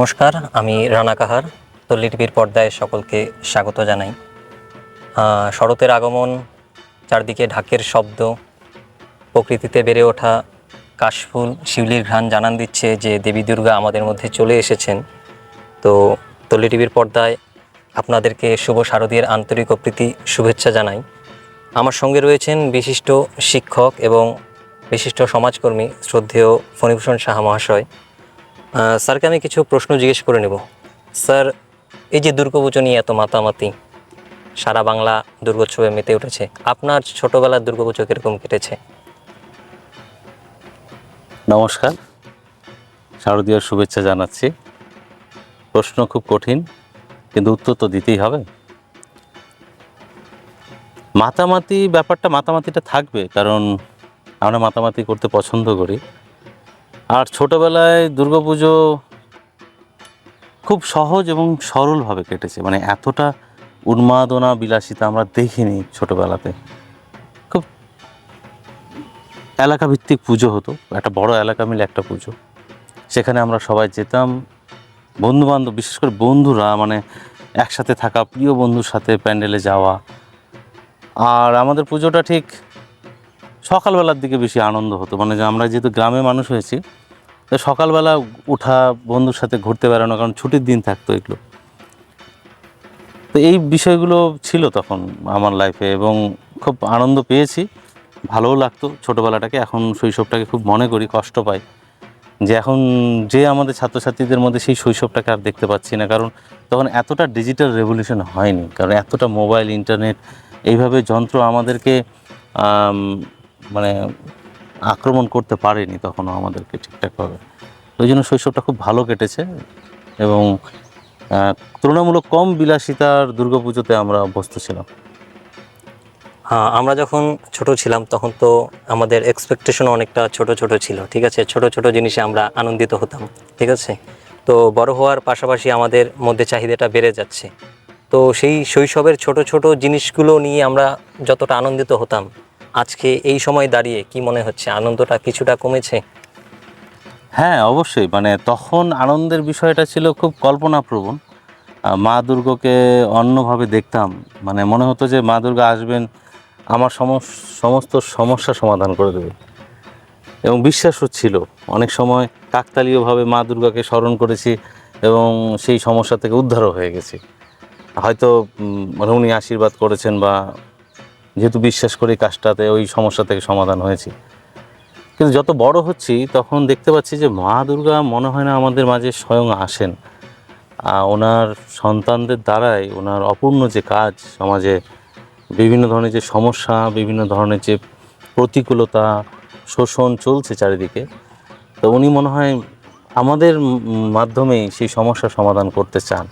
নমস্কার, আমি রানা কাহার। তল্লী টিভির পর্দায় সকলকে স্বাগত জানাই। শরতের আগমন, চারদিকে ঢাকের শব্দ, প্রকৃতিতে বেড়ে ওঠা কাশফুল, শিউলির ঘ্রাণ জানান দিচ্ছে যে দেবী দুর্গা আমাদের মধ্যে চলে এসেছেন। তো তল্লী টিভির পর্দায় আপনাদেরকে শুভ শারদীয়ার আন্তরিক ও প্রীতি শুভেচ্ছা জানাই। আমার সঙ্গে রয়েছেন বিশিষ্ট শিক্ষক এবং বিশিষ্ট সমাজকর্মী শ্রদ্ধেয় ফণীভূষণ সাহা মহাশয়। স্যারকে আমি কিছু প্রশ্ন জিজ্ঞেস করে নেব। স্যার, এই যে দুর্গাপুজো নিয়ে এত মাতামাতি, সারা বাংলা দুর্গোৎসবে মেতে উঠেছে, আপনার ছোটোবেলার দুর্গাপুজো কীরকম কেটেছে? নমস্কার, শারদীয়ার শুভেচ্ছা জানাচ্ছি। প্রশ্ন খুব কঠিন, কিন্তু উত্তর তো দিতেই হবে। মাতামাতিটা থাকবে, কারণ আমরা মাতামাতি করতে পছন্দ করি। আর ছোটোবেলায় দুর্গাপুজো খুব সহজ এবং সরলভাবে কেটেছে, মানে এতটা উন্মাদনা বিলাসিতা আমরা দেখিনি ছোটোবেলাতে। খুব এলাকাভিত্তিক পুজো হতো, একটা বড় এলাকা মিলে একটা পুজো, সেখানে আমরা সবাই যেতাম, বন্ধুবান্ধব, বিশেষ করে বন্ধুরা, মানে একসাথে থাকা প্রিয় বন্ধুর সাথে প্যান্ডেলে যাওয়া। আর আমাদের পুজোটা ঠিক সকালবেলার দিকে বেশি আনন্দ হতো, মানে যে আমরা যেহেতু গ্রামে মানুষ হয়েছি, তো সকালবেলা উঠা, বন্ধুর সাথে ঘুরতে বেড়ানো, কারণ ছুটির দিন থাকতো এগুলো। তো এই বিষয়গুলো ছিল তখন আমার লাইফে, এবং খুব আনন্দ পেয়েছি, ভালোও লাগতো ছোটোবেলাটাকে। এখন শৈশবটাকে খুব মনে করি, কষ্ট পাই যে এখন যে আমাদের ছাত্রছাত্রীদের মধ্যে সেই শৈশবটাকে আর দেখতে পাচ্ছি না, কারণ তখন এতটা ডিজিটাল রেভলিউশন হয়নি, কারণ এতটা মোবাইল, ইন্টারনেট, এইভাবে যন্ত্র আমাদেরকে মানে আক্রমণ করতে পারেনি তখনও আমাদেরকে ঠিকঠাকভাবে। ওই জন্য শৈশবটা খুব ভালো কেটেছে, এবং তুলনামূলক কম বিলাসিতার দুর্গাপুজোতে আমরা অভ্যস্ত ছিলাম। হ্যাঁ, আমরা যখন ছোট ছিলাম তখন তো আমাদের এক্সপেকটেশন অনেকটা ছোট ছোট ছিল, ঠিক আছে? ছোট ছোট জিনিসে আমরা আনন্দিত হতাম, ঠিক আছে? তো বড় হওয়ার পাশাপাশি আমাদের মধ্যে চাহিদাটা বেড়ে যাচ্ছে। তো সেই শৈশবের ছোট ছোট জিনিসগুলো নিয়ে আমরা যতটা আনন্দিত হতাম, আজকে এই সময় দাঁড়িয়ে কি মনে হচ্ছে, আনন্দটা কিছুটা কমেছে? হ্যাঁ, অবশ্যই। মানে তখন আনন্দের বিষয়টা ছিল খুব কল্পনাপ্রবণ। মা দুর্গাকে অন্যভাবে দেখতাম, মানে মনে হতো যে মা দুর্গা আসবেন, আমার সমস্ত সমস্যা সমাধান করে দেবে, এবং বিশ্বাসও ছিল। অনেক সময় কাকতালীয়ভাবে মা দুর্গাকে স্মরণ করেছি, এবং সেই সমস্যা থেকে উদ্ধারও হয়ে গেছি। হয়তো মানে উনি আশীর্বাদ করেছেন, বা যেহেতু বিশ্বাস করি কাজটাতে ওই সমস্যা থেকে সমাধান হয়েছি। কিন্তু যত বড় হচ্ছি তখন দেখতে পাচ্ছি যে মা দুর্গা মনে হয় না আমাদের মাঝে স্বয়ং আসেন। ওনার সন্তানদের দ্বারাই ওনার অপূর্ণ যে কাজ, সমাজে বিভিন্ন ধরনের যে সমস্যা, বিভিন্ন ধরনের যে প্রতিকূলতা, শোষণ চলছে চারিদিকে, তো উনি মনে হয় আমাদের মাধ্যমেই সেই সমস্যার সমাধান করতে চান।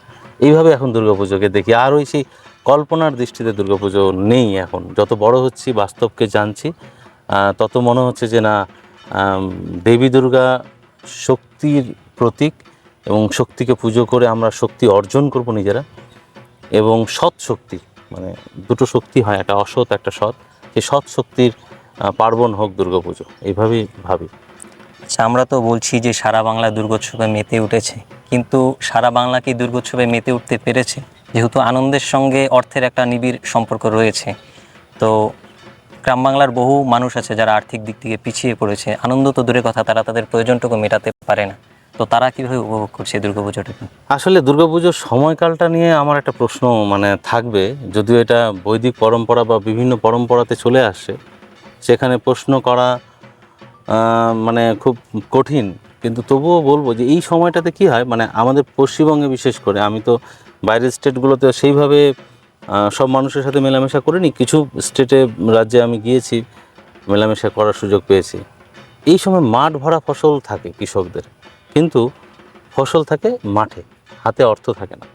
এইভাবে এখন দুর্গাপুজোকে দেখি। আর ওই সেই কল্পনার দৃষ্টিতে দুর্গাপুজো নেই এখন। যত বড় হচ্ছি, বাস্তবকে জানছি, তত মনে হচ্ছে যে না, দেবী দুর্গা শক্তির প্রতীক, এবং শক্তিকে পুজো করে আমরা শক্তি অর্জন করব নিজেরা, এবং সৎ শক্তি, মানে দুটো শক্তি হয়, একটা অসৎ, একটা সৎ, সেই সৎ শক্তির পার্বণ হোক দুর্গাপুজো, এইভাবেই ভাবি। আচ্ছা, আমরা তো বলছি যে সারা বাংলা দুর্গোৎসবে মেতে উঠেছে, কিন্তু সারা বাংলা কি দুর্গোৎসবে মেতে উঠতে পেরেছে? যেহেতু আনন্দের সঙ্গে অর্থের একটা নিবিড় সম্পর্ক রয়েছে, তো গ্রাম বাংলার বহু মানুষ আছে যারা আর্থিক দিক থেকে পিছিয়ে পড়েছে, আনন্দ তো দূরের কথা, তারা তাদের প্রয়োজনটুকু মেটাতে পারে না। তো তারা কীভাবে উপভোগ করছে দুর্গাপুজোটাকে? আসলে দুর্গাপুজোর সময়কালটা নিয়ে আমার একটা প্রশ্ন মানে থাকবে, যদিও এটা বৈদিক পরম্পরা বা বিভিন্ন পরম্পরাতে চলে আসছে, সেখানে প্রশ্ন করা মানে খুব কঠিন। কিন্তু তবুও বলবো যে এই সময়টাতে কি হয়, মানে আমাদের পশ্চিমবঙ্গে বিশেষ করে, আমি তো বাইরের স্টেটগুলোতে সেইভাবে সব মানুষের সাথে মেলামেশা করিনি, কিছু স্টেটে, রাজ্যে আমি গিয়েছি, মেলামেশা করার সুযোগ পেয়েছি। এই সময় মাঠ ভরা ফসল থাকে কৃষকদের, কিন্তু ফসল থাকে মাঠে, হাতে অর্থ থাকে না।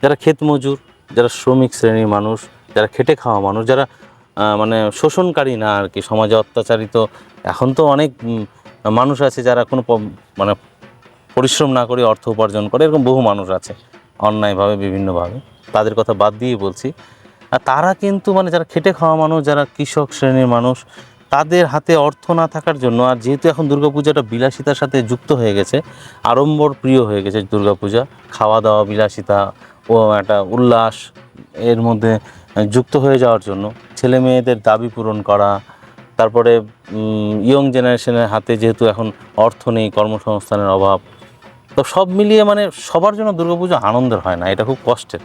যারা ক্ষেত মজুর, যারা শ্রমিক শ্রেণীর মানুষ, যারা খেটে খাওয়া মানুষ, যারা মানে শোষণকারী না আর কি, সমাজে অত্যাচারিত। এখন তো অনেক মানুষ আছে যারা কোনো মানে পরিশ্রম না করে অর্থ উপার্জন করে, এরকম বহু মানুষ আছে অন্যায়ভাবে, বিভিন্নভাবে, তাদের কথা বাদ দিয়ে বলছি। আর তারা কিন্তু মানে যারা খেটে খাওয়া মানুষ, যারা কৃষক শ্রেণীর মানুষ, তাদের হাতে অর্থ না থাকার জন্য, আর যেহেতু এখন দুর্গাপূজাটা বিলাসিতার সাথে যুক্ত হয়ে গেছে, আড়ম্বর প্রিয় হয়ে গেছে দুর্গাপূজা, খাওয়া দাওয়া বিলাসিতা ও একটা উল্লাস এর মধ্যে যুক্ত হয়ে যাওয়ার জন্য ছেলে মেয়েদের দাবি পূরণ করা, তারপরে ইয়ং জেনারেশনের হাতে যেহেতু এখন অর্থ নেই, কর্মসংস্থানের অভাব, তো সব মিলিয়ে মানে সবার জন্য দুর্গাপুজো আনন্দের হয় না, এটা খুব কষ্টের।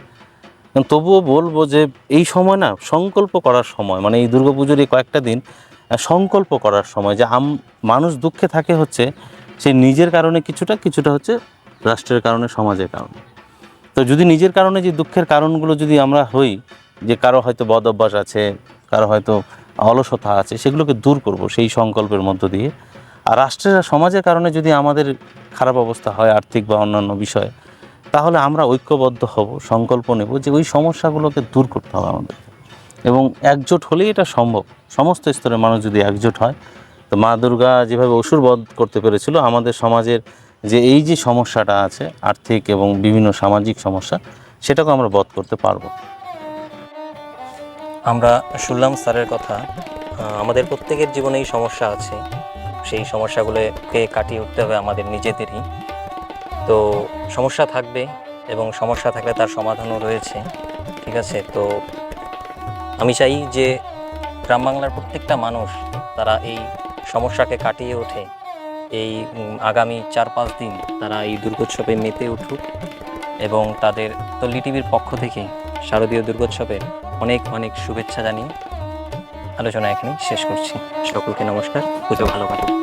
কিন্তু তবুও বলবো যে এই সময় না সংকল্প করার সময়, মানে এই দুর্গাপুজোর এই কয়েকটা দিন সংকল্প করার সময়, যে মানুষ দুঃখে থাকে হচ্ছে সে নিজের কারণে কিছুটা, কিছুটা হচ্ছে রাষ্ট্রের কারণে, সমাজের কারণে। তো যদি নিজের কারণে যে দুঃখের কারণগুলো যদি আমরা হই, যে কারো হয়তো বদ অভ্যাস আছে, কারো হয়তো অলসতা আছে, সেগুলোকে দূর করব সেই সংকল্পের মধ্য দিয়ে। আর রাষ্ট্রের আর সমাজের কারণে যদি আমাদের খারাপ অবস্থা হয় আর্থিক বা অন্যান্য বিষয়ে, তাহলে আমরা ঐক্যবদ্ধ হব, সংকল্প নেব যে ওই সমস্যাগুলোকে দূর করতে হবে আমাদের, এবং একজোট হলেই এটা সম্ভব। সমস্ত স্তরের মানুষ যদি একজোট হয়, তো মা দুর্গা যেভাবে অসুর বধ করতে পেরেছিল, আমাদের সমাজের যে এই যে সমস্যাটা আছে আর্থিক এবং বিভিন্ন সামাজিক সমস্যা, সেটাকে আমরা বধ করতে পারবো। আমরা শুনলাম স্যারের কথা। আমাদের প্রত্যেকের জীবনেই সমস্যা আছে, সেই সমস্যাগুলোকে কাটিয়ে উঠতে হবে আমাদের নিজেদেরই। তো সমস্যা থাকবে, এবং সমস্যা থাকলে তার সমাধানও রয়েছে, ঠিক আছে? তো আমি চাই যে গ্রাম বাংলার প্রত্যেকটা মানুষ তারা এই সমস্যাকে কাটিয়ে ওঠে, এই আগামী 4-5 দিন তারা এই দুর্গোৎসবে মেতে উঠুক, এবং তাদের তল্লি টিভির পক্ষ থেকে শারদীয় দুর্গোৎসবের অনেক অনেক শুভেচ্ছা জানিয়ে আলোচনা এখানেই শেষ করছি। সকলকে নমস্কার, পুজো ভালো কাটুক।